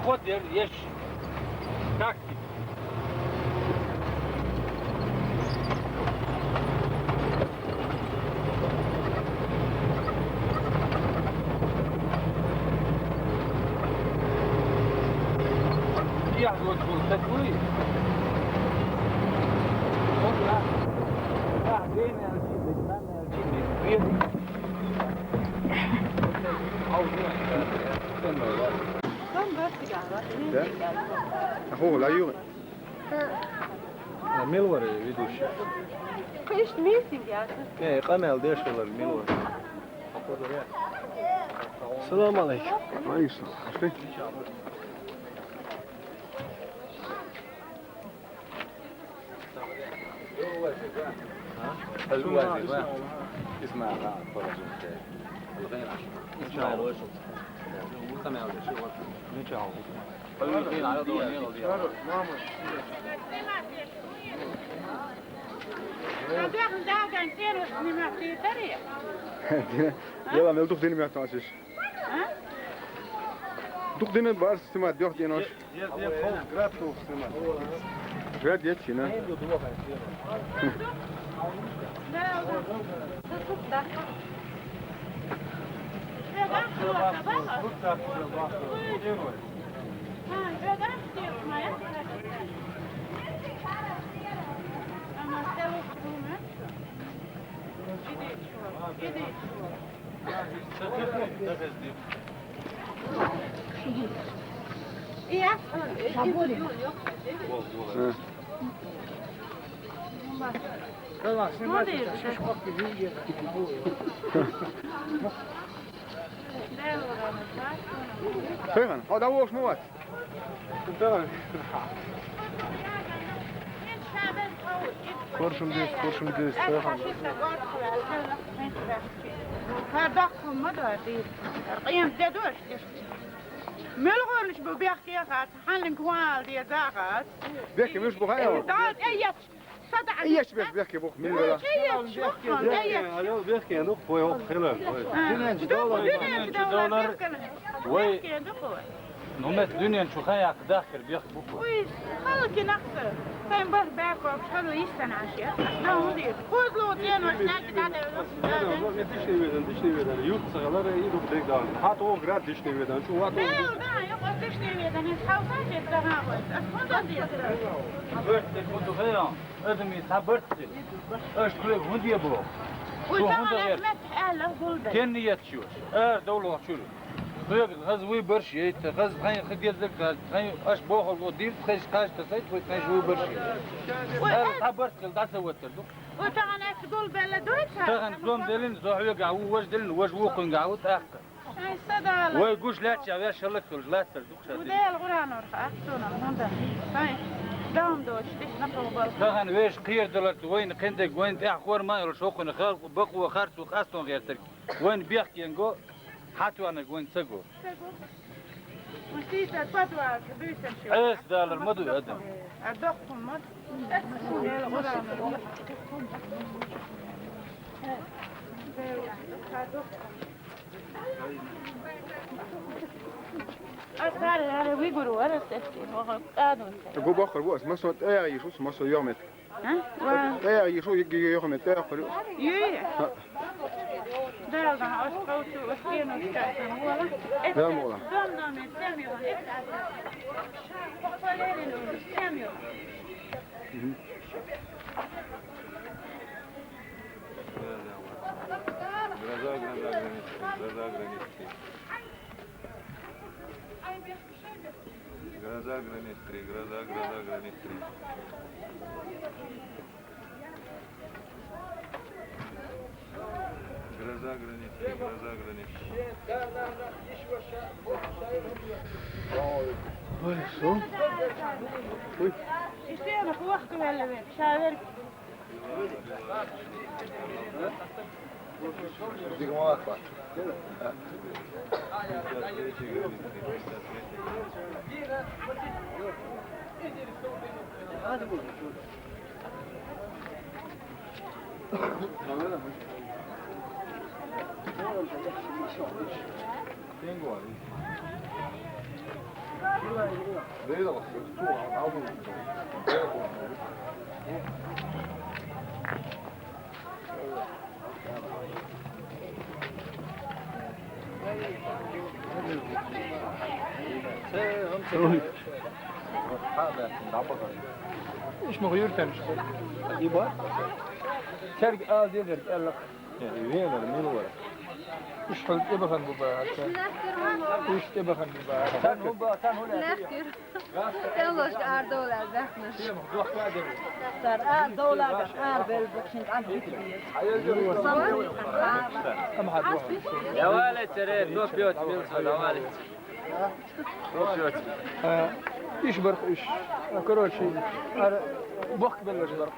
خود يش تاكسي يحضر التكوين أخوه لا يوري Milvar vidiš. Kažeš mislim ja. Ne, kanal dešava Milvar. Selam aleyküm. كويس عرفتي اسمع فرج الغير ان شاء الله سمع ان شاء يلا ميل دوخ ديني ما تعطيش دوخ ديني بارس سمات دوخ ديناش جراتو سمات جرات يتشي نا فين هذا هو شموات Kurşun düz. Kardakkum da değil. Qiyam dedoş. Melgorlish bu biyakki yaqat, hanlin kwal diye zaqat. بيحكي مش بغاية Daad ayat. Sada ايش بيحكي بوخ من ولا Alo bihki nuk po yok helal. وي نومت دنيا شو خايا داخل بيخ بوكو خلك نقصر فين بس باكو بحلو يستن عشية ده مدير خذ له دين وحناك Dişni veren. Yurt sağları iyi duk dağın. Hat o grad dişni veren. Şu hat o. لا يقعد تشتري إذا نتحوصش التهاوش أخذ ديستر برت كنت خيا ادمي صبرت اش كل هندي بو وطبعا لا تحاله قلبي كان يتشوش دولة شو غزوي برشي غز خاين خدي ذلك خاين اش بوخ الودير خيش قاش تسيت خاين شوي برشي صبرت قلت سوتر وطبعا تقول بلا دويتها تغن زوم دلن زوحيو قاو وج دلن وج وقن قاو تاخر أي صدالة وي قوش لا تشا شلك لا تردوك وديل غران ورخ أحسونا هندا هاي دام دوش ليش نقلوا بالك تغن ويش قير دلت وين قندك وين تاخور ما يرشوق نخال بقوا خارت وخاستون غير ترك وين بيحكي ينقو حتى انا وين تسقو وستيتا تبطوع بيسن شو ايش دال المدو ادم أدقكم مد ديل غران أصار هذا ويقولوا ولا سفتين وقادوا أقول بآخر بوس ما صوت أي يشوف ما صوت يومت ها أي يشوف يجي يومت آخر يي ده ده أسقطوا وسكين وسكين ولا لا مولا ضمنا من ساميو ساميو Гроза гранит 3. Ой, что? Ой. يصير في وقت ولا بيت شاور Tengo ahí. مش مغيور تمش يبغى ترك يدرك قال لك يعني وين المنور مش حل يبغى ببا مش تبغى ببا كان هو كان هو Lekker. Heel leuk aardola weg. صار دولار بحال بخشنت عن كم حد يا والد ترى دوب بيوت من صدا والد دوب بيوت ايش برق ايش كرول شيء بوك بلش برق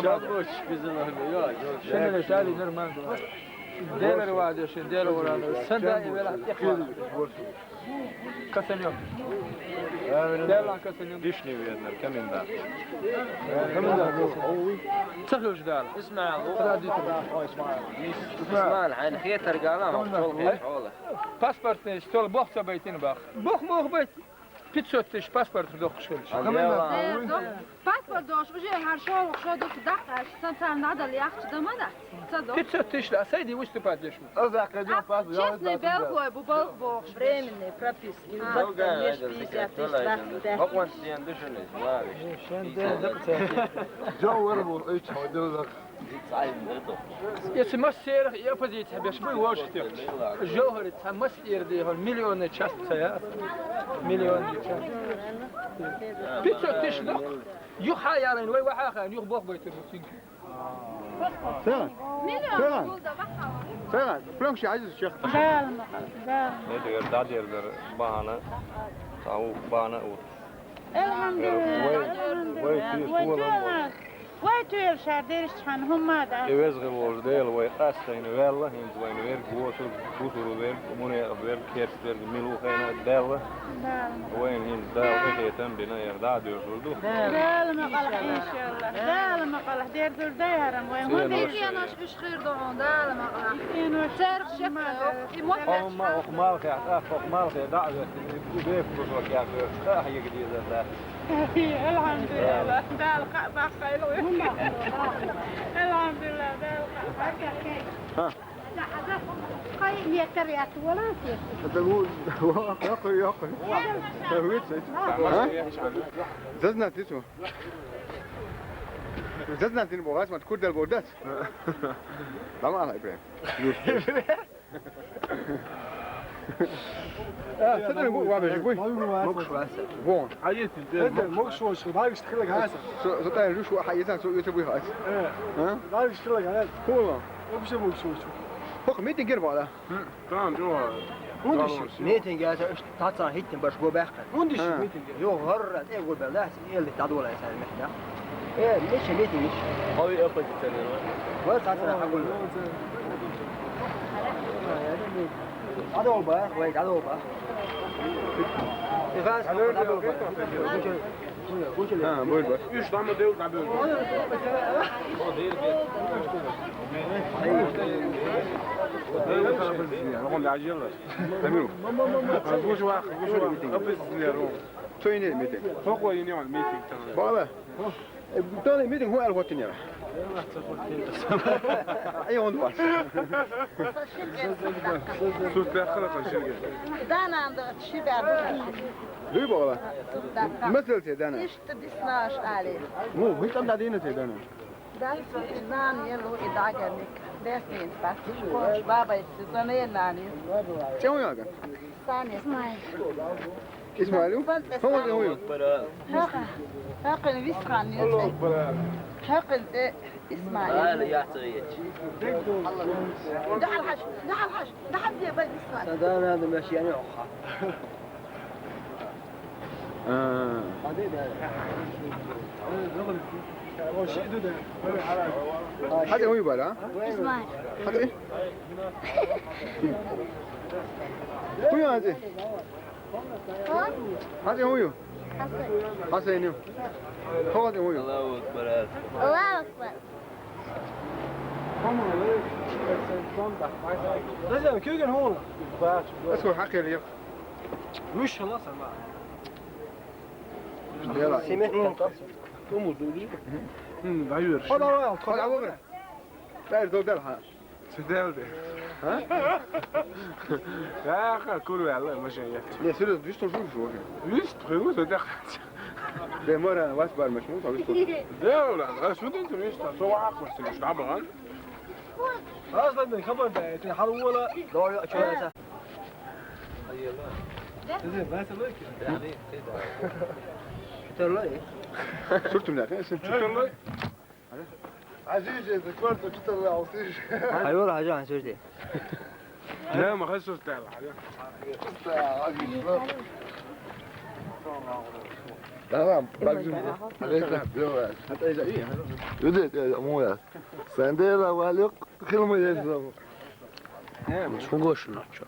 شابوش بزنه يا شنو اللي سالي نرمان دير الواد شن دير ولا سندا يبلا يخيل كسن يوم دير كسن يوم ديشني ويدنا كمين دا سهل جدال اسمع اسمع الحين خيتر قال ما حوله باسبورت ستول بوخ بيتين باخ بوخ موخ بيت بيتسوتش باسبورت دوخ شلش Paspoort doos, we zijn haar zo door de dag uit. Dan zijn we naar de jacht, dan maar dat. بيتسوتش لا سيدي وش تبادش Честный белгой, бубал бог. временный прописки. أقوى شيء عندنا جو وربو ايش حودل لك يسمى السير يا بدي تحبش بي واش تير الجوهر تسمى السير دي هو مليون تشاست سيارة مليون بيتسوتش دوخ يحايرين وي وحاخان يخبوخ بيتر فعلا Milyon bulda bakalım. فعلا فلان شي عايز الشيخ نيدر دادير بانا او بانا او الحمد لله ويتويل شاديرش حن هم ماذا يوزغ الورديل ويقاستين ويلا هند وين وير قوتو بوتو وير مني وير كيرس وير ميلو خينا داله وين هند دال ايتم بنا يرداد يردو دال مقالح ان شاء الله دال مقالح دير دور دايرم وين هو Bir yanış üç kırdı onda alma. Serg şef. ما مال خي مال خي دعوه بيف بروك يا هي جديده الحمد لله دال قبع خير الحمد لله دال قبع قايم يكريات ولا شيء تقول ياقي تهويت ززنا تسمع ززنا تين بوغاس ما تكون دال بودات لا ما على ابراهيم صدق بو وابش بو بون عيت مش وش ما يشتغل هذا صدق روش حيزان سو يتبوي هاس ها لا يشتغل هذا هو وش مو شو فوق ميتين قرب على تمام جو ميتين جاز تاتصان هيتن باش جو باخ وندش ميتنج يو غرت ايه قول بالله اللي تعدوا له يسال محنا ايه ليش ميتين ليش قوي أبد تاني ولا تاتصان اقول عدو باخ وين عدو باخ غاز عدو باخ ها بول بس Üç tane değil tabii. هم العجلة. تمرو وش واحد أبس زيرو. توين الميتين فوق ويني على الميتينج ترى. بابا بدون الميتين هو الوقت نيرا اي وند باس صوت داخل الشركة. دانا عند شي بعد ليه بابا مثل تدانا ايش تبسناش عليه مو هي تم دادينا تدانا ده نان يلو اداغنك دسين بس كوش بابا يستنى ناني شو يا كان ثاني اسمعي اسماعيل هو هو حقن ويسخان يلو حقن اسمعي هذا يعطيك دحل حش دحل دي بس اسمعي هذا هذا ماشي يعني أخا هذا هو يبالا اسمعي هذا ايه هو هذا هذا هو حسين هو هذا هو الله أكبر الله أكبر لازم كيوجن هون اسمه حقي اللي مش خلاص ما يلا بعير خلاص خلاص عبوبنا لا دول ده سدالدي ها يا اخي كل والله ما شاء ليه سيريس بيشتغل شو ليست خيوط دخل ده مرة واسبر مش مو بيشتغل ده ولا شو انت ليست سو عقل مش لعب غن اصلا من خبر ده تحول لا شو هذا زين بس لك يعني كده صرت من الأخير شكرا عزيزي ذكرت تطلع عصير ايوه حاجه عن سويتي لا ما خلصت تعال تمام بقى حتى إذا إيه يدك يا مويا سندلا والق كلمة يزم مش مقوش ناتشو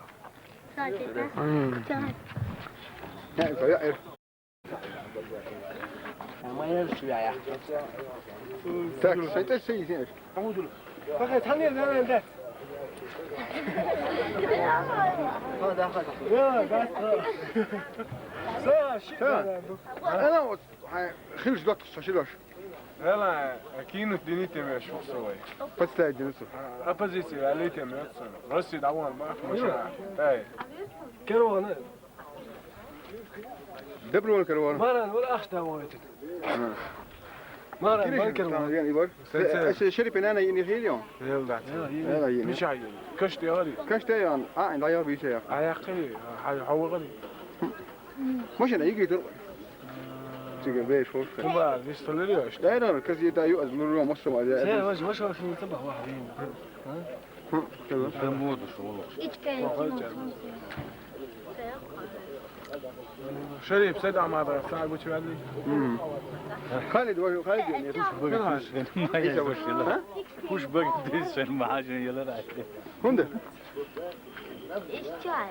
لا فيا ما يرسل يا تاك شيء شيء فقط تاني انا ده هذا اخذ يا بس أنا خلص دوت شاشلاش يلا اكيد دنيتي مش شوي بس لا جنسه ابوزيسي عليتي مش راسي دعوان ما مش اي كرونا دبل ولا كروان ما ولا اخ دعوات ما كرونا يعني يبر شرب أنا يني خيليون يلا يلا يني مش عايز كشت يا غالي كاش تيان لا يا بيشة يا اخي هو غالي مش أنا يجي تروح تيجي بيش فوق طبعا ليش طلعي ايش لا لا كذي دا يؤذ من اليوم مصر ما سير جاء وش في منتبه واحدين تموت شو شريف سدع مع ضيف ساعة قلت شو خالد خالد يعني ما يسويش يلا وش بقى تدرس ما حاجه يلا راح هنده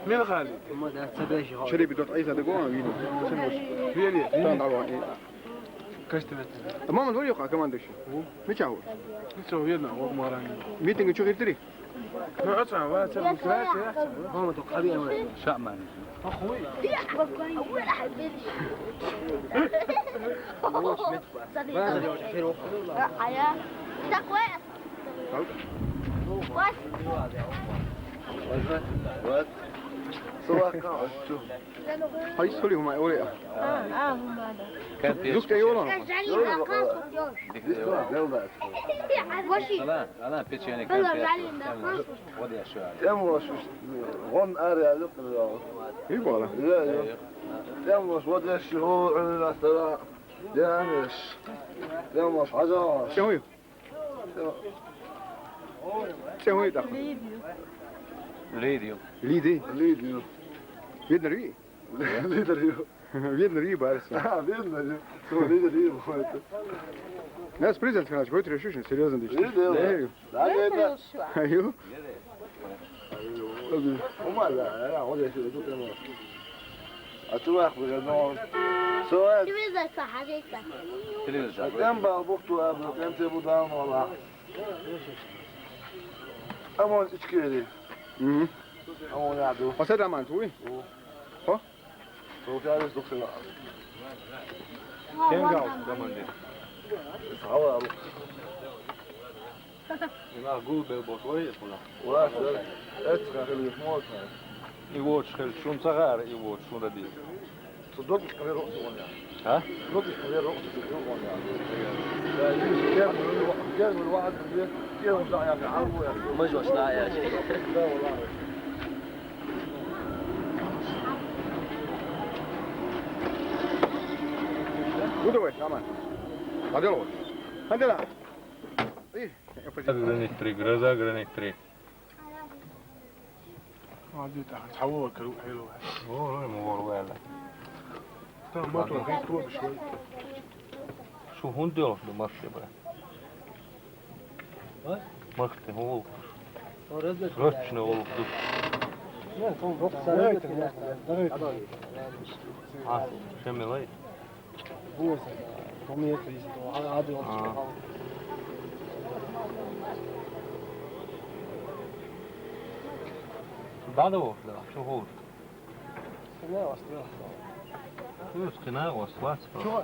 مين خالد؟ شريف بدوت عيسى دقوان فيني تان دعوان كشتمت ما من يقع كمان دش مش هو نسوي يدنا ومراني ميتنج شو غير تري ما أسمع ولا تسمع كلاسي ماما تقريبا شأمان أخوي هاي سوري هم أولي هم هذا دوك تيولا انا بيتش يعني ودي اشوار تموش غن أري لقنا يبغى لا تموش ودي الشهور عندنا ترى جامش تموش حجار شوي شوي دخل ليديو ليدي فيدنا ري فيدنا ري بارس فيدنا ري ناس بريزنت كانت قلت له شو سيريوزن دي ايوه وما لا ولا شيء تمام اتوقع بجنون سؤال تلفزيون كم بوقتو قبل كم تبودان والله اما اشكيلي اما يعدو وسد امان توي ها تو تعرف دكتور كم قاعد كمان دي هوا ما قول بالبوشوية ولا ولا سر اتخا اللي يموت يوتش خل شو صغار يوتش شو ردي صدق مش كبير رقص ولا ها صدق مش كبير رقص ولا كان من واحد كيف وزع يعني عربو يعني مجوش لا يا شيخ لا والله ودوي كمان هذول هذول ايه granit 3 جرازا granit 3 عديت تحول كلو حلو والله مور ولا ما تروح تروح بشوي شو هون ديرو في المرشي بقى مكتي هو رتشنا والله شمي لي بعد وقت لا شهور لا أصلا فلوس قناع وصلات شو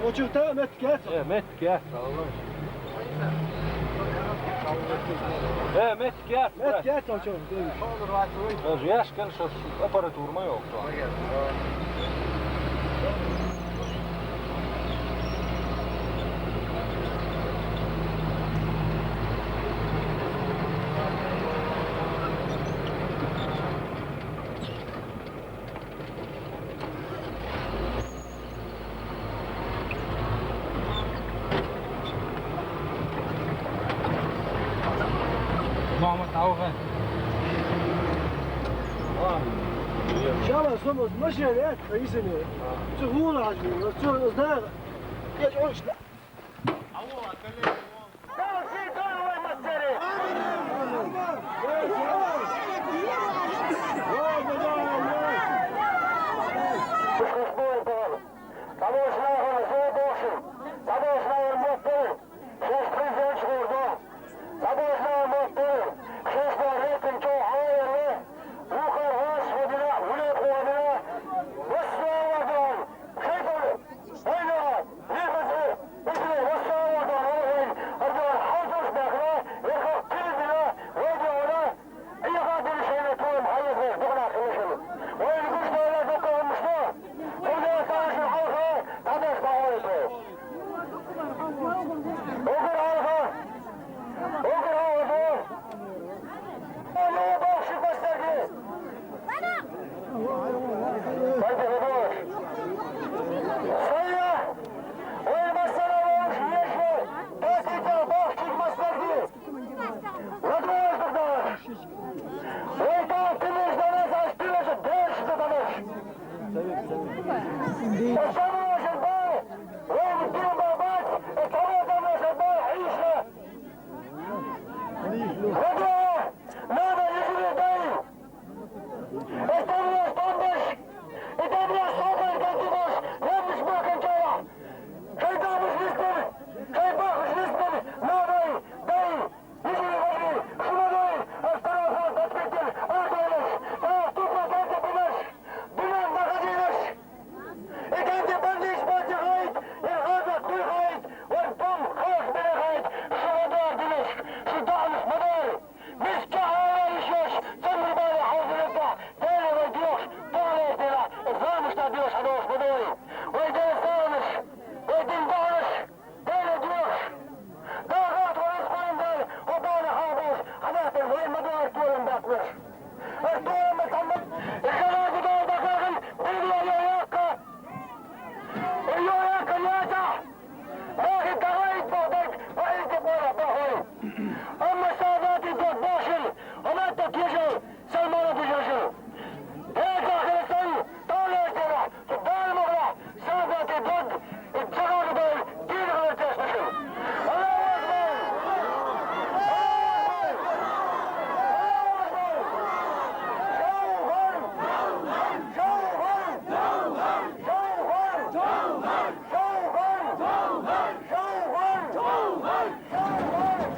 وشفتها مت كاسة ايه مت كاس والله ايه مت كاس مت كاسة وشوف جياش كان شو ابراتور ما يوقع ما تعوغن شامل صمت مش هناك رئيسني سهولة عجبي سهولة إصدار يجعوش لا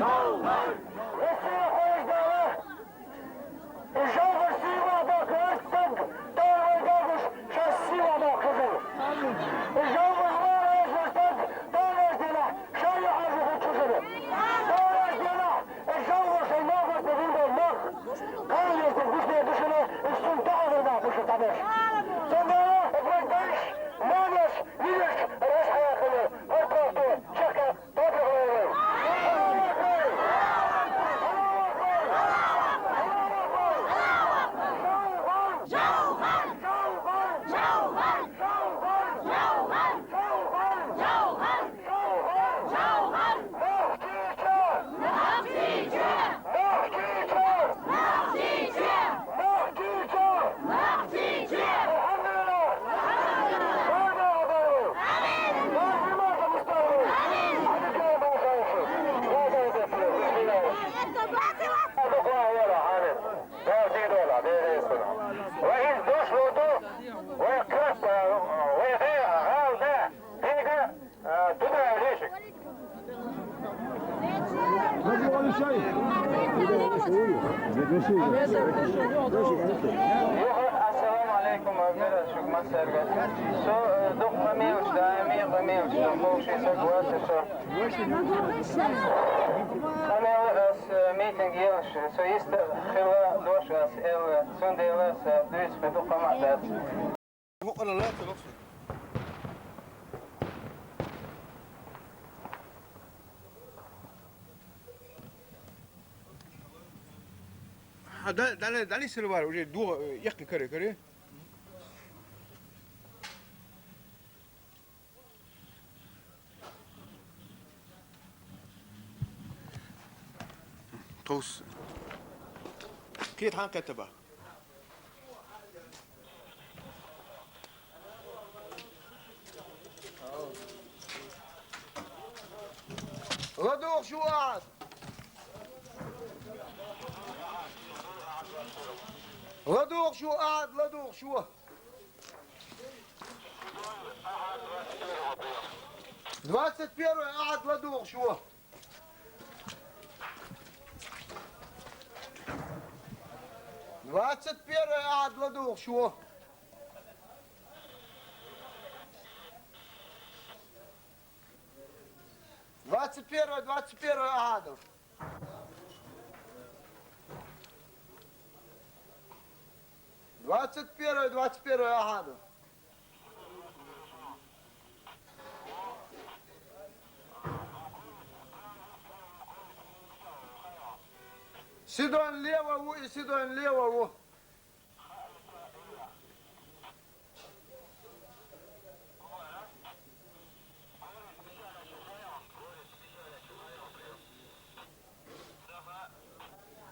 Go, Assalamu alaikum arkadaşlar, şu masarga. So, dokma mevç, daimi mevç, moşi sagwasa so. Kanal as meeting yelş, so ista khila dosh as el sundelas dus fe dokma matat. دانی سلوار وجه دو یکی کره توس كيت هان كتبه غدوخ شو قاعد لدوخ شو قاعد لدوخ شو 21 قاعد لدوخ شو 21 قاعد لدوخ شو 21 قاعد 21 قاعد سيدون ليوا سيدون ليوا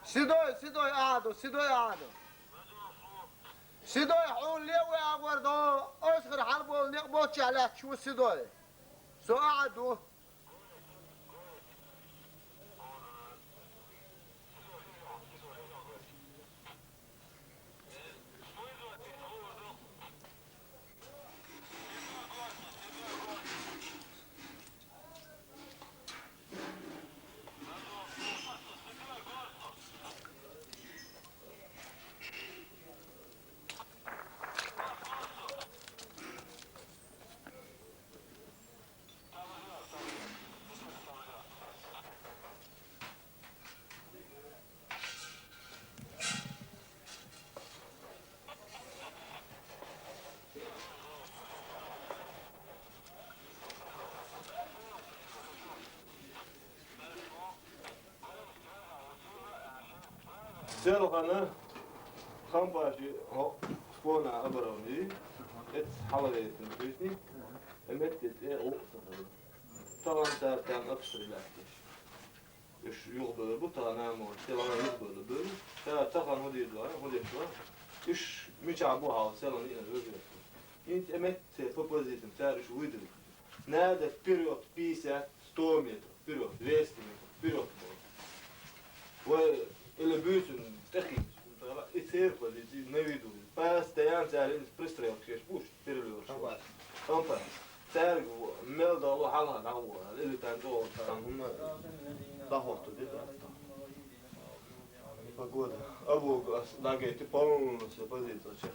سيدوي قعدوا سيدوي حول ليوا اغوردو اسخر حربو نقبوتش على شو سيدوي سو قعدوا سيرغنا خمباشي هو سبونا أبروني إت حوالي تنفيسني أمتت إيه أوصل طبعا كان أكثر الأكتش إيش يقبل بطا نامو سيرغنا يقبل بل طبعا مدير لا إيش مش عبوها سيرغنا إنا الوجه إنت أمت بروبوزيشن تاريش ويدري نادا بيريود بيسا 100 متر بيريود 200 متر بيريود Ele buiten technisch, iets heel veel, die nieuw doen. Pas de jaren zijn in het presteren gespoest, periode. Kampa. Daar meld al halal nou, ele dan door dan hun dag hoort dit. Погода. Або лагай ты полностью se позиция чех.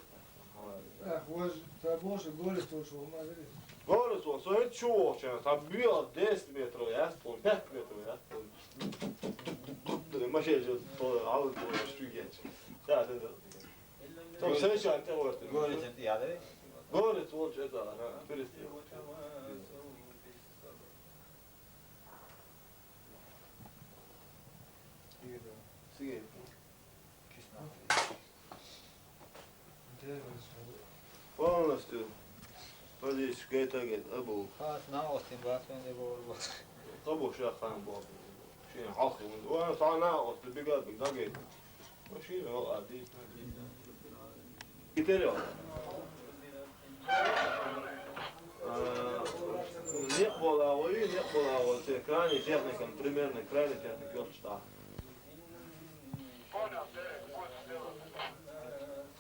هو تابوش الجولس توشو ما ادري Goles var så ett tjår sedan, så byr 10 meter i ästpån, 5 meter i ästpån. Det man ser ju på allt på stryket. Ja, det där. Så sen så inte vart det. Goles inte ja det. Goles var ju där, precis. Sige. Полностью. Подишь, гетагет, абу. خلاص ناقصين بس وين يبغوا أبو شيخ خان بابا شيء عاصي وأنا طالع ناقص بالبقال بقداقيت وشيء هو عادي كتير نقبل أول شيء крайний техником примерно крайний техник ёрчта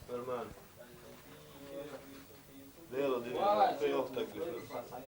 нормально дело ты так